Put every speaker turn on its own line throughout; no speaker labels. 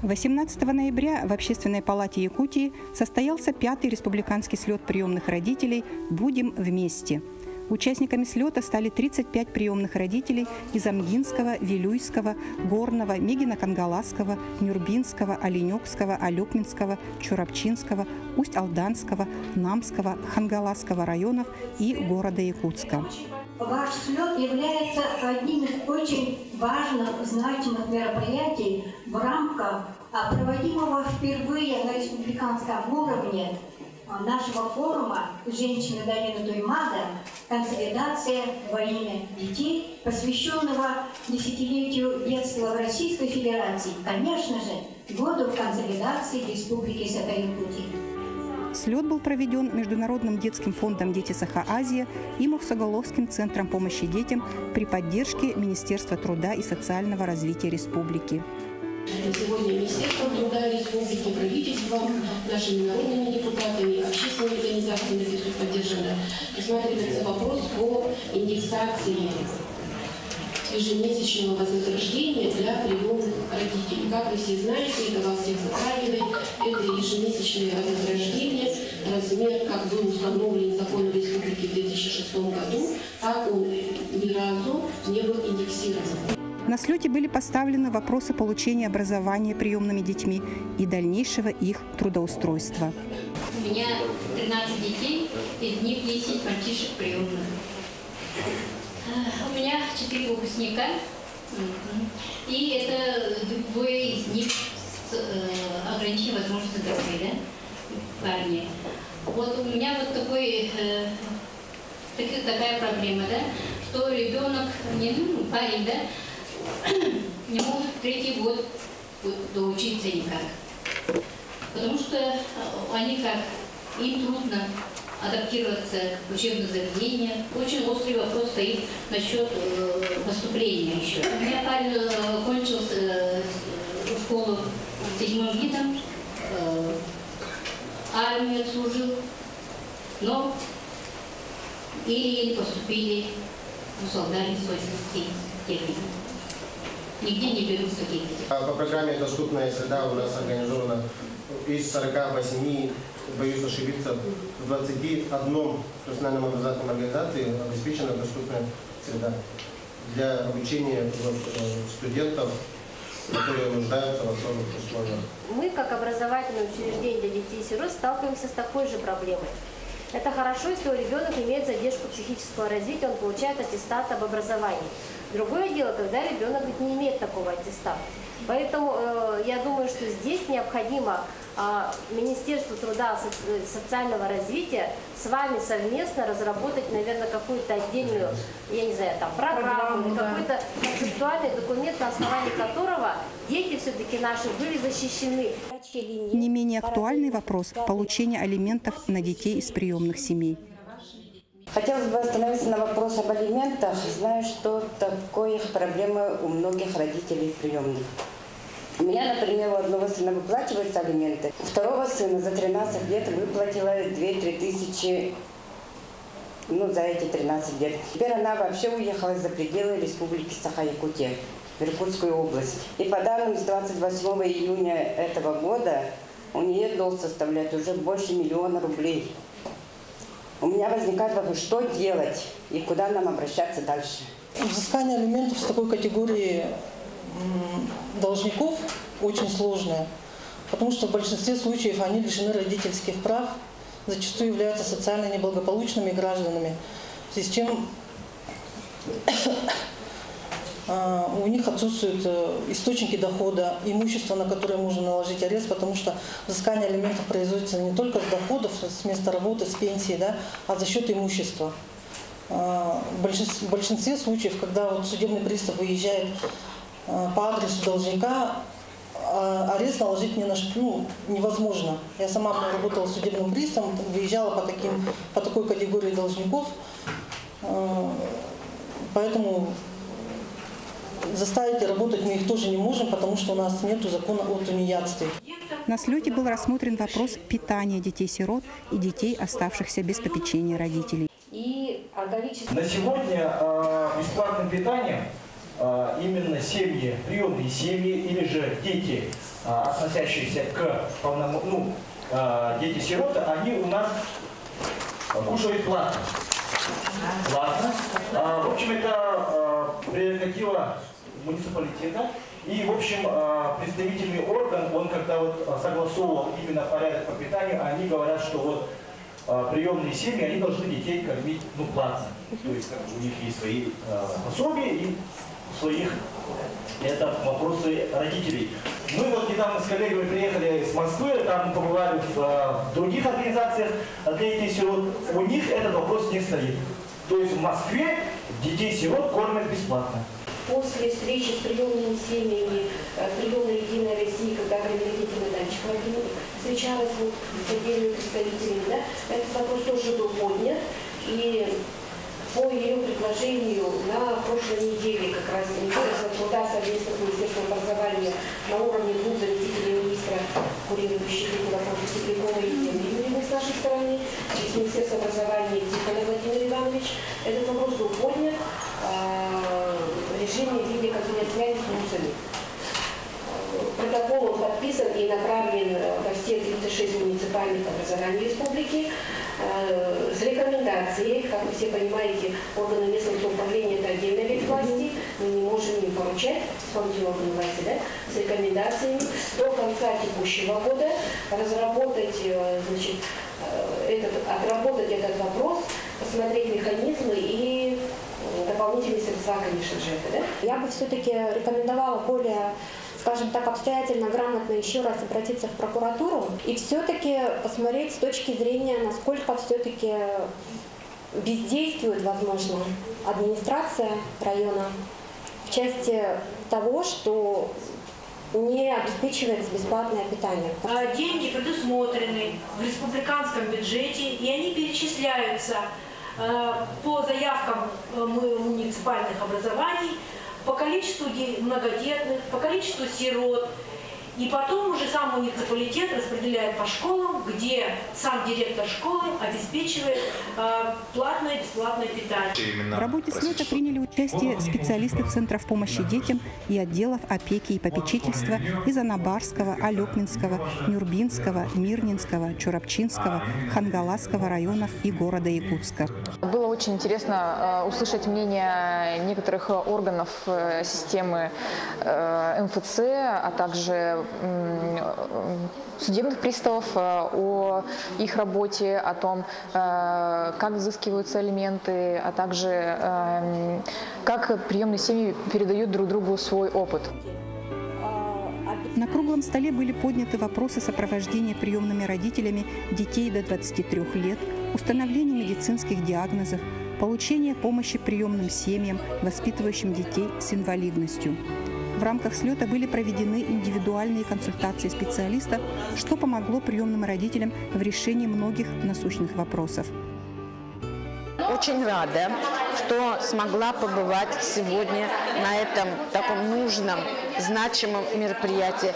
18 ноября в Общественной палате Якутии состоялся 5-й республиканский слет приемных родителей «Будем вместе». Участниками слета стали 35 приемных родителей из Амгинского, Вилюйского, Горного, Мегино-Кангаласского, Нюрбинского, Оленёкского, Алёкминского, Чурапчинского, Усть-Алданского, Намского, Хангаласского районов и города Якутска.
Ваш слет является одним из очень важных, значимых мероприятий в рамках проводимого впервые на республиканском уровне нашего форума «Женщины долины Туймада. Консолидация во имя детей», посвященного десятилетию детства в Российской Федерации, конечно же, году консолидации Республики Саха-Якутия.
Слет был проведен Международным детским фондом «Дети Саха-Азия» и Мухсоголовским центром помощи детям при поддержке Министерства труда и социального развития республики.
Сегодня Министерство труда республики, правительством, нашими народными депутатами, общественными организациями это все поддержано. Рассматривается вопрос по индексации ежемесячного вознаграждения для приемных родителей. Как вы все знаете, это вас всех затрагивает, это ежемесячное вознаграждение, размер, как был установлен законом республики в 2006 году, так он ни разу не был индексирован.
На слете были поставлены вопросы получения образования приемными детьми и дальнейшего их трудоустройства.
У меня 13 детей, из них 10 мальчишек приемных. У меня 4 выпускника, и это двое из них с ограниченной возможностью здоровья, да, парни. Вот у меня вот такая проблема, да, что ребенок, парень, да, не может 3-й год доучиться никак, потому что они им трудно адаптироваться к учебным заведениям. Очень острый вопрос стоит насчет поступления еще. У меня парень кончил школу 7-м видом, армию служил, но еле-еле поступили в солдаты сочинской техники. Нигде не берут таких.
По программе «Доступная среда» у нас организовано из 48, боюсь ошибиться, в 21 профессиональном образовательном организации обеспечена доступная среда для обучения студентов, которые нуждаются в особых условиях.
Мы, как образовательное учреждение для детей-сирот, сталкиваемся с такой же проблемой. Это хорошо, если ребенок имеет задержку психического развития, он получает аттестат об образовании. Другое дело, когда ребенок не имеет такого аттестата. Поэтому я думаю, что здесь необходимо Министерству труда и социального развития с вами совместно разработать, наверное, какую-то отдельную, я не знаю, там, программу, или какой-то концептуальный документ, на основании которого дети все-таки наши были защищены.
Не менее актуальный вопрос – получения алиментов на детей из приемных семей.
Хотелось бы остановиться на вопрос об алиментах. Знаю, что такое проблема у многих родителей приемных. У меня, например, у одного сына выплачиваются алименты, у второго сына за 13 лет выплатила 2-3 тысячи, за эти 13 лет. Теперь она вообще уехала за пределы республики Саха-Якутия, в Иркутскую область. И по данным с 28 июня этого года у нее долг составляет уже больше 1 000 000 рублей. У меня возникает вопрос, что делать и куда нам обращаться дальше.
Взыскание алиментов с такой категории должников очень сложное, потому что в большинстве случаев они лишены родительских прав, зачастую являются социально неблагополучными гражданами, в связи с чем у них отсутствуют источники дохода, имущество, на которое можно наложить арест, потому что взыскание алиментов производится не только с доходов, с места работы, с пенсии, да, а за счет имущества. В большинстве случаев, когда судебный пристав выезжает по адресу должника, арест наложить невозможно. Я сама работала судебным приставом, выезжала по такой категории должников, поэтому заставить работать мы их тоже не можем, потому что у нас нет закона о тунеядстве.
На слете был рассмотрен вопрос питания детей-сирот и детей, оставшихся без попечения родителей.
На сегодня бесплатным питанием именно семьи, приемные семьи или же дети, относящиеся к дети-сироты, они у нас кушают платно. В общем, это прерогатива муниципалитета. И, в общем, представительный орган, он когда вот согласовывал именно порядок по питанию, они говорят, что вот приемные семьи, они должны детей кормить платно. То есть у них есть свои пособия и своих, это вопросы родителей. Мы вот недавно с коллегами приехали из Москвы, там побывали в других организациях для детей-сирот, у них этот вопрос не стоит. То есть в Москве детей-сирот кормят бесплатно.
После встречи с приемными семьями, приемной «Единой России», когда приоритетный датчик встречалась с отдельными представителями, да, этот вопрос тоже был поднят. И по ее предложению на прошлой неделе, как раз Министерство труда совместно с Министерством образования на уровне двух заместителей министра, курирующих эти вопросы Теплякова и Юрьевны с нашей стороны, и с Министерства образования Тихонов Владимир Иванович, этот вопрос был поднят в режиме видеоконференц-связи с МУСами. Протокол подписан и направлен во все 36 муниципальных образований республики с рекомендацией. Как вы все понимаете, органы местного самоуправления – это отдельный вид власти, мы не можем им поручать, исполнительные органы власти, да, с рекомендациями до конца текущего года разработать, отработать этот вопрос, посмотреть механизмы и дополнительные средства, конечно же, это, да?
Я бы все-таки рекомендовала более, скажем так, обстоятельно, грамотно еще раз обратиться в прокуратуру и все-таки посмотреть с точки зрения, насколько все-таки бездействует, возможно, администрация района в части того, что не обеспечивается бесплатное питание.
Деньги предусмотрены в республиканском бюджете, и они перечисляются по заявкам муниципальных образований, по количеству многодетных, по количеству сирот. И потом уже сам муниципалитет распределяет по школам, где сам директор школы обеспечивает платное и бесплатное питание.
В работе слета приняли участие специалисты Центров помощи детям и отделов опеки и попечительства из Анабарского, Алекминского, Нюрбинского, Мирнинского, Чурапчинского, Хангаласского районов и города Якутска.
Было очень интересно услышать мнение некоторых органов системы МФЦ, а также судебных приставов о их работе, о том, как взыскиваются алименты, а также как приемные семьи передают друг другу свой опыт.
На круглом столе были подняты вопросы сопровождения приемными родителями детей до 23 лет, установления медицинских диагнозов, получения помощи приемным семьям, воспитывающим детей с инвалидностью. В рамках слета были проведены индивидуальные консультации специалистов, что помогло приемным родителям в решении многих насущных вопросов.
Очень рада, что смогла побывать сегодня на этом таком нужном, значимом мероприятии,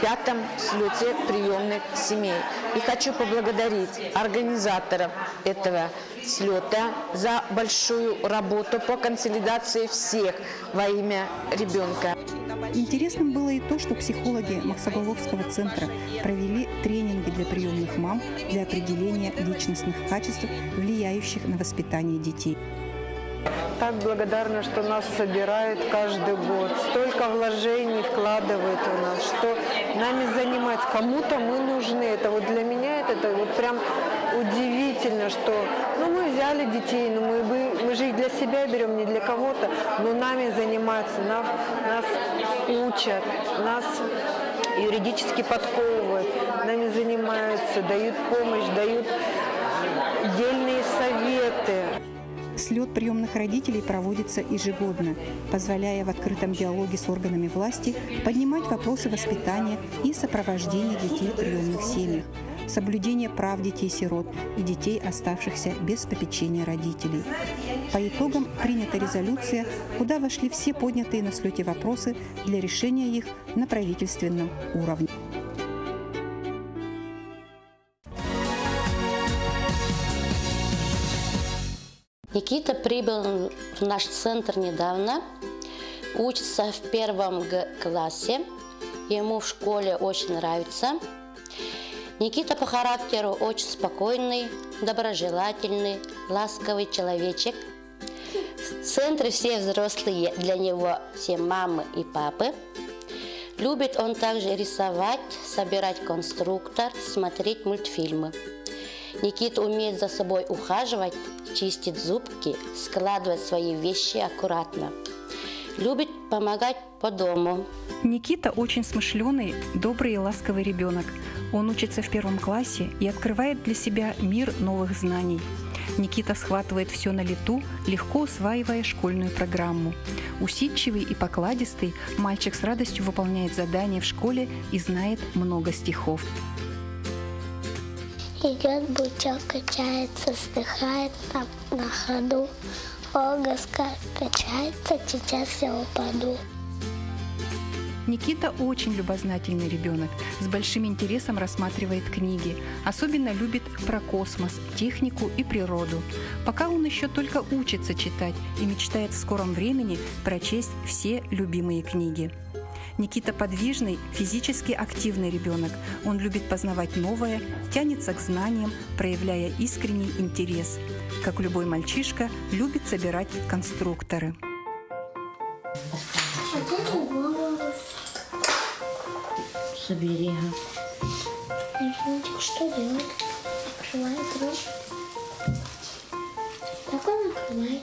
5-м слете приемных семей. И хочу поблагодарить организаторов этого слета за большую работу по консолидации всех во имя ребенка.
Интересным было и то, что психологи Максоголовского центра провели тренинги для приемных мам для определения личностных качеств, влияющих на воспитание детей.
Так благодарна, что нас собирают каждый год. Столько вложений вкладывают в нас, что нами занимаются. Кому-то мы нужны. Это вот для меня это вот прям удивительно, что мы взяли детей, но мы же их для себя берем, не для кого-то, но нами занимаются, нас учат, нас юридически подковывают, нами занимаются, дают помощь, дают дельные советы.
Слет приемных родителей проводится ежегодно, позволяя в открытом диалоге с органами власти поднимать вопросы воспитания и сопровождения детей в приемных семьях, соблюдение прав детей-сирот и детей, оставшихся без попечения родителей. По итогам принята резолюция, куда вошли все поднятые на слете вопросы для решения их на правительственном уровне.
Никита прибыл в наш центр недавно. учится в 1 классе. Ему в школе очень нравится. Никита по характеру очень спокойный, доброжелательный, ласковый человечек. В центре все взрослые для него, все мамы и папы. Любит он также рисовать, собирать конструктор, смотреть мультфильмы. Никита умеет за собой ухаживать, чистить зубки, складывать свои вещи аккуратно. Любит помогать по дому.
Никита очень смышленый, добрый и ласковый ребенок. Он учится в 1 классе и открывает для себя мир новых знаний. Никита схватывает все на лету, легко усваивая школьную программу. Усидчивый и покладистый, мальчик с радостью выполняет задания в школе и знает много стихов.
Идет бычок, качается, вздыхает на ходу. Ого, качается, сейчас я упаду.
Никита очень любознательный ребенок, с большим интересом рассматривает книги. Особенно любит про космос, технику и природу. Пока он еще только учится читать и мечтает в скором времени прочесть все любимые книги. Никита подвижный, физически активный ребенок. Он любит познавать новое, тянется к знаниям, проявляя искренний интерес. Как любой мальчишка, любит собирать конструкторы.
Собери. Что делать? Открывает рот. Так он открывает.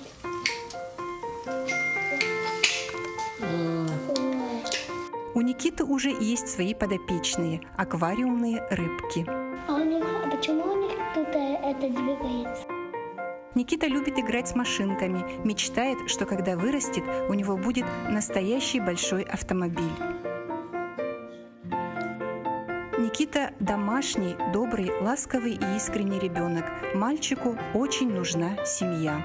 У Никиты уже есть свои подопечные – аквариумные рыбки.
А почему у них тут это двигается?
Никита любит играть с машинками, мечтает, что когда вырастет, у него будет настоящий большой автомобиль. Никита домашний, добрый, ласковый и искренний ребенок. Мальчику очень нужна семья.